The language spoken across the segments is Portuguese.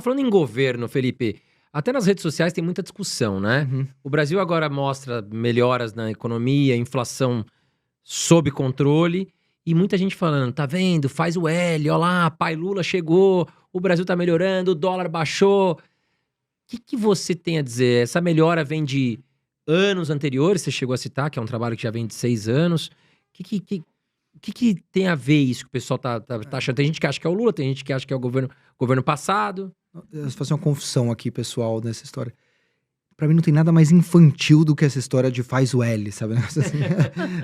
Falando em governo, Felipe, até nas redes sociais tem muita discussão, né? Uhum. O Brasil agora mostra melhoras na economia, inflação sob controle, e muita gente falando, tá vendo? Faz o L, ó lá, pai Lula chegou, o Brasil tá melhorando, o dólar baixou. O que você tem a dizer? Essa melhora vem de anos anteriores, você chegou a citar, que é um trabalho que já vem de 6 anos. O que tem a ver isso que o pessoal tá achando? Tem gente que acha que é o Lula, tem gente que acha que é o governo passado. Eu vou fazer uma confusão aqui, pessoal, nessa história. Pra mim não tem nada mais infantil do que essa história de faz o L, sabe?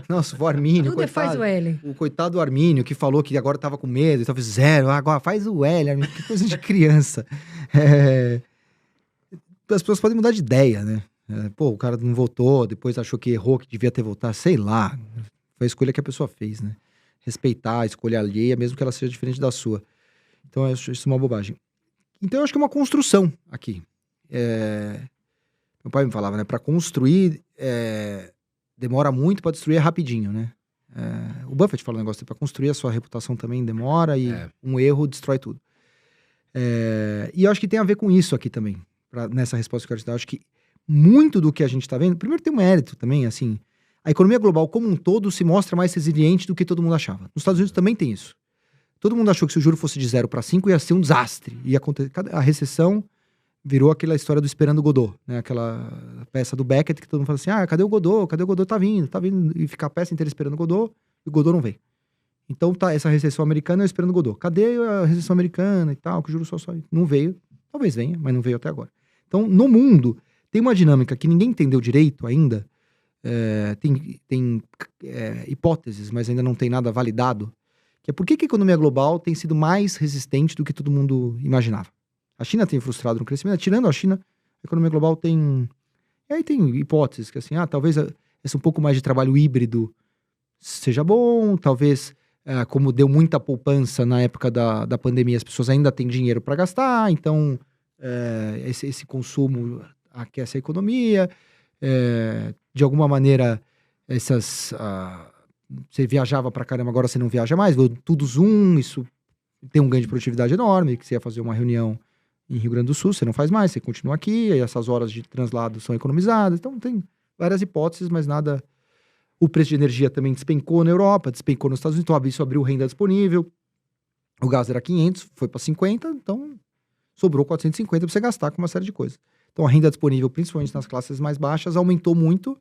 Nossa, o Armínio, Tudo faz o L. O coitado do Armínio, que falou que agora tava com medo, talvez zero, agora faz o L, Armínio, que coisa de criança. As pessoas podem mudar de ideia, né? O cara não votou, depois achou que errou, que devia ter votado, sei lá. Foi a escolha que a pessoa fez, né? Respeitar a escolha alheia, mesmo que ela seja diferente da sua. Então, eu acho isso uma bobagem. Então, eu acho que é uma construção aqui. Meu pai me falava, né? Pra construir, demora muito, pra destruir é rapidinho, né? O Buffett fala um negócio, pra construir a sua reputação também demora e um erro destrói tudo. E eu acho que tem a ver com isso aqui também, nessa resposta que eu quero te dar. Eu acho que muito do que a gente tá vendo, primeiro tem um mérito também, assim, a economia global como um todo se mostra mais resiliente do que todo mundo achava. Nos Estados Unidos também tem isso. Todo mundo achou que se o juro fosse de 0 para 5 ia ser um desastre. Ia acontecer. A recessão virou aquela história do Esperando Godot, né? Aquela peça do Beckett que todo mundo fala assim, cadê o Godot? Cadê o Godot? Tá vindo. E ficar a peça inteira esperando o Godot e o Godot não vem. Então tá, essa recessão americana é esperando o Godot. Cadê a recessão americana e tal? Que o juro só não veio. Talvez venha, mas não veio até agora. Então, no mundo, tem uma dinâmica que ninguém entendeu direito ainda. Tem hipóteses, mas ainda não tem nada validado. Que é por que a economia global tem sido mais resistente do que todo mundo imaginava. A China tem frustrado no crescimento. Tirando a China, a economia global tem... E aí tem hipóteses que assim, talvez esse um pouco mais de trabalho híbrido seja bom, talvez como deu muita poupança na época da pandemia, as pessoas ainda têm dinheiro para gastar, então esse consumo aquece a economia. De alguma maneira, você viajava pra caramba, agora você não viaja mais, tudo Zoom, isso tem um ganho de produtividade enorme, que você ia fazer uma reunião em Rio Grande do Sul, você não faz mais, você continua aqui, aí essas horas de translado são economizadas, então tem várias hipóteses, mas nada... O preço de energia também despencou na Europa, despencou nos Estados Unidos, então isso abriu renda disponível, o gás era 500, foi para 50, então sobrou 450 para você gastar com uma série de coisas. Então a renda disponível, principalmente nas classes mais baixas, aumentou muito.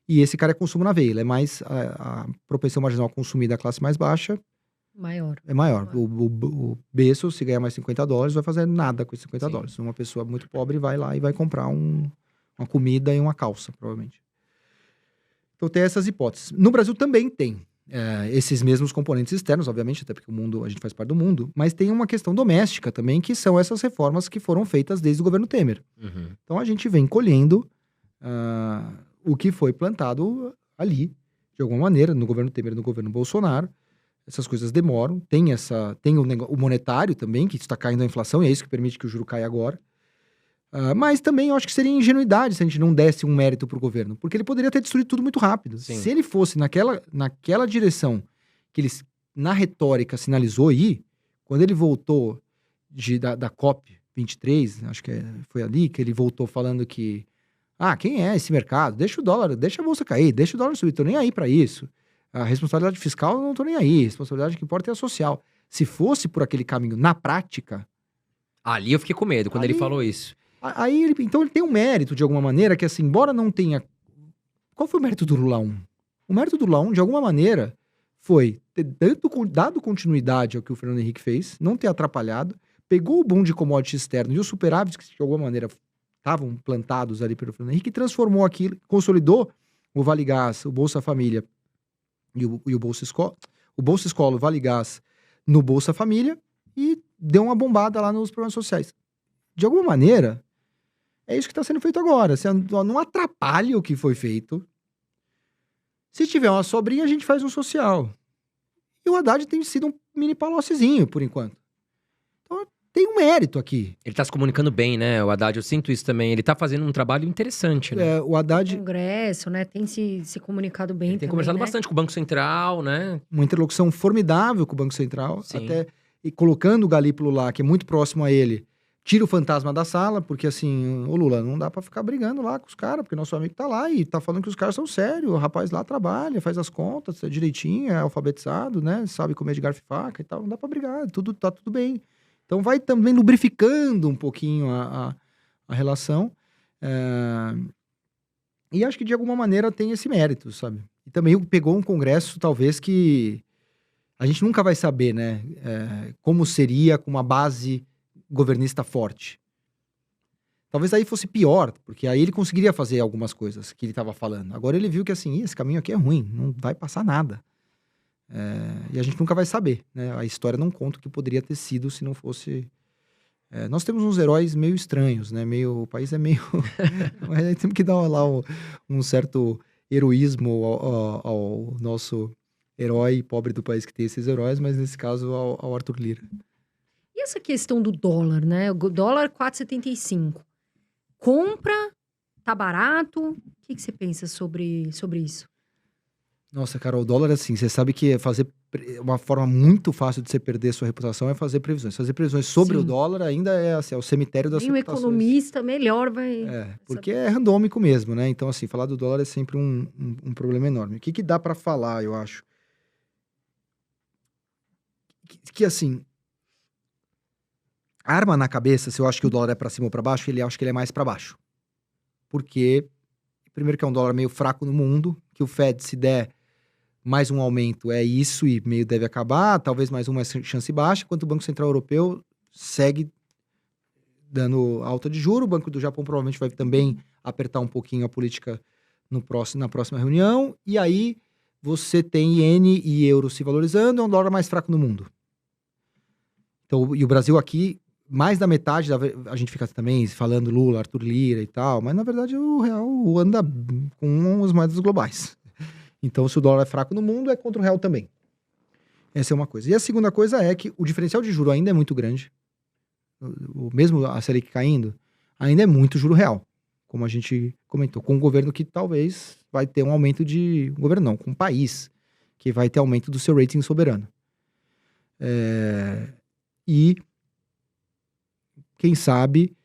E esse cara é consumo na veia. Ele é mais... A propensão marginal a consumir da classe mais baixa... É maior. O Bezos, se ganhar mais $50, vai fazer nada com esses $50. Uma pessoa muito pobre vai lá e vai comprar uma comida e uma calça, provavelmente. Então tem essas hipóteses. No Brasil também tem esses mesmos componentes externos, obviamente, até porque a gente faz parte do mundo. Mas tem uma questão doméstica também, que são essas reformas que foram feitas desde o governo Temer. Uhum. Então a gente vem colhendo... o que foi plantado ali, de alguma maneira, no governo Temer e no governo Bolsonaro. Essas coisas demoram. Tem o monetário também, que está caindo a inflação, e é isso que permite que o juro caia agora. Mas também eu acho que seria ingenuidade se a gente não desse um mérito para o governo, porque ele poderia ter destruído tudo muito rápido. Sim. Se ele fosse naquela direção que ele, na retórica, sinalizou aí, quando ele voltou da COP23, acho que foi ali, que ele voltou falando que quem é esse mercado? Deixa o dólar, deixa a bolsa cair, deixa o dólar subir, tô nem aí pra isso. A responsabilidade fiscal, não tô nem aí. A responsabilidade que importa é a social. Se fosse por aquele caminho na prática... Ali eu fiquei com medo quando ele falou isso. Então ele tem um mérito, de alguma maneira, que assim, embora não tenha... Qual foi o mérito do Lula 1? O mérito do Lula 1, de alguma maneira, foi ter dado continuidade ao que o Fernando Henrique fez, não ter atrapalhado, pegou o boom de commodities externo e os superávites que, de alguma maneira... estavam plantados ali pelo Fernando Henrique, transformou aquilo, consolidou o Vale Gás, o Bolsa Família e o Bolsa Escola, o Vale Gás no Bolsa Família e deu uma bombada lá nos programas sociais. De alguma maneira, é isso que está sendo feito agora. Você não atrapalha o que foi feito. Se tiver uma sobrinha, a gente faz um social. E o Haddad tem sido um mini Paloccizinho, por enquanto. Então, tem um mérito aqui. Ele tá se comunicando bem, né? O Haddad, eu sinto isso também. Ele tá fazendo um trabalho interessante, né? O Haddad... Congresso, né? Tem se comunicado bem Ele tem conversado bastante com o Banco Central, né? Uma interlocução formidável com o Banco Central. Sim. E colocando o Galípolo lá, que é muito próximo a ele, tira o fantasma da sala, porque assim, ô Lula, não dá pra ficar brigando lá com os caras, porque nosso amigo tá lá e tá falando que os caras são sérios, o rapaz lá trabalha, faz as contas, é direitinho, é alfabetizado, né, sabe comer de garfo e faca e tal, não dá pra brigar, tá tudo bem. Então vai também lubrificando um pouquinho a relação, e acho que de alguma maneira tem esse mérito, sabe? E também pegou um congresso, talvez, que a gente nunca vai saber, né, como seria com uma base governista forte. Talvez aí fosse pior, porque aí ele conseguiria fazer algumas coisas que ele estava falando. Agora ele viu que assim, esse caminho aqui é ruim, não vai passar nada. E a gente nunca vai saber, né? A história não conta o que poderia ter sido se não fosse... nós temos uns heróis meio estranhos, né? O país é meio... Mas temos que dar lá um certo heroísmo ao nosso herói pobre do país que tem esses heróis, mas nesse caso ao Arthur Lira. E essa questão do dólar, né? O dólar 4,75. Compra, tá barato? O que você pensa sobre isso? Nossa, cara, o dólar, assim, você sabe que uma forma muito fácil de você perder sua reputação é fazer previsões. Fazer previsões sobre Sim. o dólar ainda é, assim, é o cemitério das Nem o reputações. economista melhor vai... Porque é randômico mesmo, né? Então, assim, falar do dólar é sempre um problema enorme. O que dá pra falar, eu acho? Que assim, arma na cabeça, se eu acho que o dólar é pra cima ou pra baixo, acho que ele é mais pra baixo. Porque, primeiro que é um dólar meio fraco no mundo, que o Fed, se der mais um aumento, é isso e meio deve acabar, talvez mais uma chance baixa, enquanto o Banco Central Europeu segue dando alta de juros, o Banco do Japão provavelmente vai também apertar um pouquinho a política na próxima reunião, e aí você tem iene e euro se valorizando, é um dólar mais fraco no mundo. Então, e o Brasil aqui, mais da metade, a gente fica também falando Lula, Arthur Lira e tal, mas na verdade o real anda com as moedas globais. Então, se o dólar é fraco no mundo, é contra o real também. Essa é uma coisa. E a segunda coisa é que o diferencial de juro ainda é muito grande. Mesmo a Selic caindo, ainda é muito juro real. Como a gente comentou, com um governo que talvez vai ter um aumento de... governo não, com um país que vai ter aumento do seu rating soberano. E, quem sabe,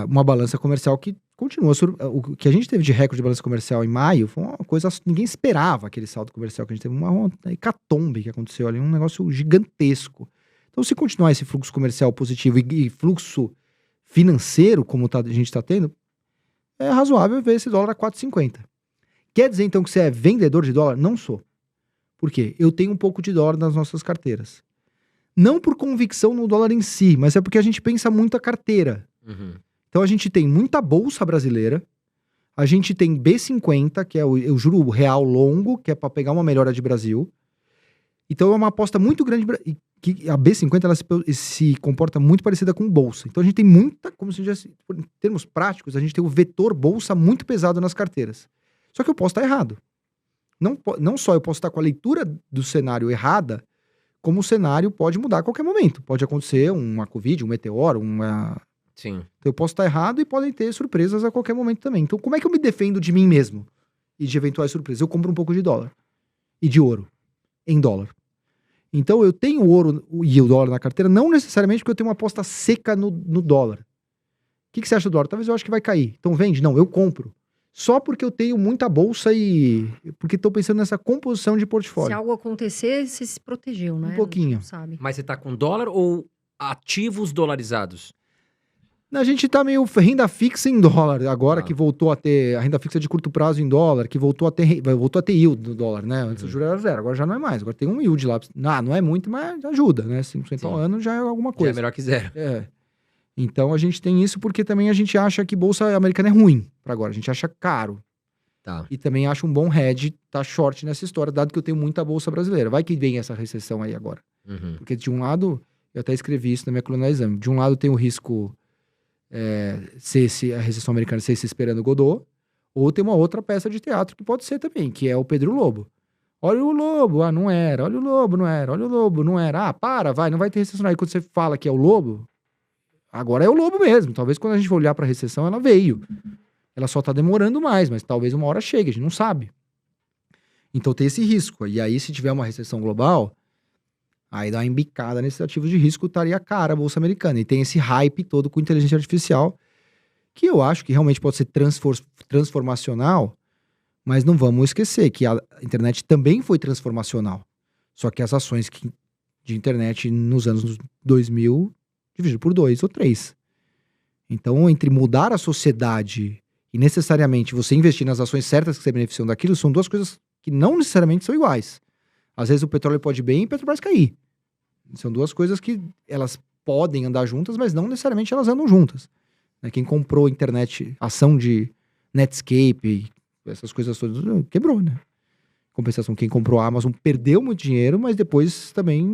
uma balança comercial que continua. O que a gente teve de recorde de balança comercial em maio foi uma coisa... Ninguém esperava aquele saldo comercial que a gente teve. Uma hecatombe que aconteceu ali, um negócio gigantesco. Então, se continuar esse fluxo comercial positivo e fluxo financeiro, como a gente está tendo, é razoável ver esse dólar a 4,50. Quer dizer, então, que você é vendedor de dólar? Não sou. Por quê? Eu tenho um pouco de dólar nas nossas carteiras. Não por convicção no dólar em si, mas é porque a gente pensa muito a carteira. Uhum. Então, a gente tem muita bolsa brasileira, a gente tem B50, que é o juro real longo, que é para pegar uma melhora de Brasil. Então, é uma aposta muito grande... que a B50 ela se comporta muito parecida com bolsa. Então a gente tem muita, como se diz, em termos práticos, a gente tem o vetor bolsa muito pesado nas carteiras. Só que eu posso estar errado. Não só eu posso estar com a leitura do cenário errada, como o cenário pode mudar a qualquer momento. Pode acontecer uma Covid, um meteoro, Sim. Então eu posso estar errado e podem ter surpresas a qualquer momento também. Então como é que eu me defendo de mim mesmo e de eventuais surpresas? Eu compro um pouco de dólar e de ouro em dólar. Então, eu tenho o ouro e o dólar na carteira, não necessariamente porque eu tenho uma aposta seca no dólar. O que você acha do dólar? Talvez eu acho que vai cair. Então, vende? Não, eu compro. Só porque eu tenho muita bolsa e... porque estou pensando nessa composição de portfólio. Se algo acontecer, você se protegeu, né? Um pouquinho. Não sabe. Mas você tá com dólar ou ativos dolarizados? A gente tá meio renda fixa em dólar, agora que voltou a ter a renda fixa de curto prazo em dólar, que voltou a ter yield no dólar, né? Antes o juro era zero, agora já não é mais, agora tem um yield lá. Não é muito, mas ajuda, né? 5% ao ano já é alguma coisa. Já é melhor que zero. Então a gente tem isso porque também a gente acha que bolsa americana é ruim para agora, a gente acha caro. Tá. E também acha um bom hedge tá short nessa história, dado que eu tenho muita bolsa brasileira. Vai que vem essa recessão aí agora. Uhum. Porque de um lado, eu até escrevi isso na minha coluna de exame, de um lado tem o risco... a recessão americana ser se esperando Godot, ou tem uma outra peça de teatro que pode ser também, que é o Pedro Lobo. Olha o Lobo, não era. Olha o Lobo, não era. Olha o Lobo, não era. Não vai ter recessão. Aí quando você fala que é o Lobo, agora é o Lobo mesmo. Talvez quando a gente for olhar pra recessão, ela veio. Ela só tá demorando mais, mas talvez uma hora chegue, a gente não sabe. Então tem esse risco. E aí, se tiver uma recessão global, Aí dá uma embicada nesses ativos de risco, estaria cara a Bolsa Americana. E tem esse hype todo com inteligência artificial, que eu acho que realmente pode ser transformacional, mas não vamos esquecer que a internet também foi transformacional. Só que as ações de internet nos anos 2000 dividido por 2 ou 3. Então, entre mudar a sociedade e necessariamente você investir nas ações certas que se beneficiam daquilo, são duas coisas que não necessariamente são iguais. Às vezes o petróleo pode ir bem e a Petrobras cair. São duas coisas que elas podem andar juntas, mas não necessariamente elas andam juntas. Quem comprou internet, ação de Netscape, essas coisas todas, quebrou, né? Compensação, quem comprou a Amazon perdeu muito dinheiro, mas depois também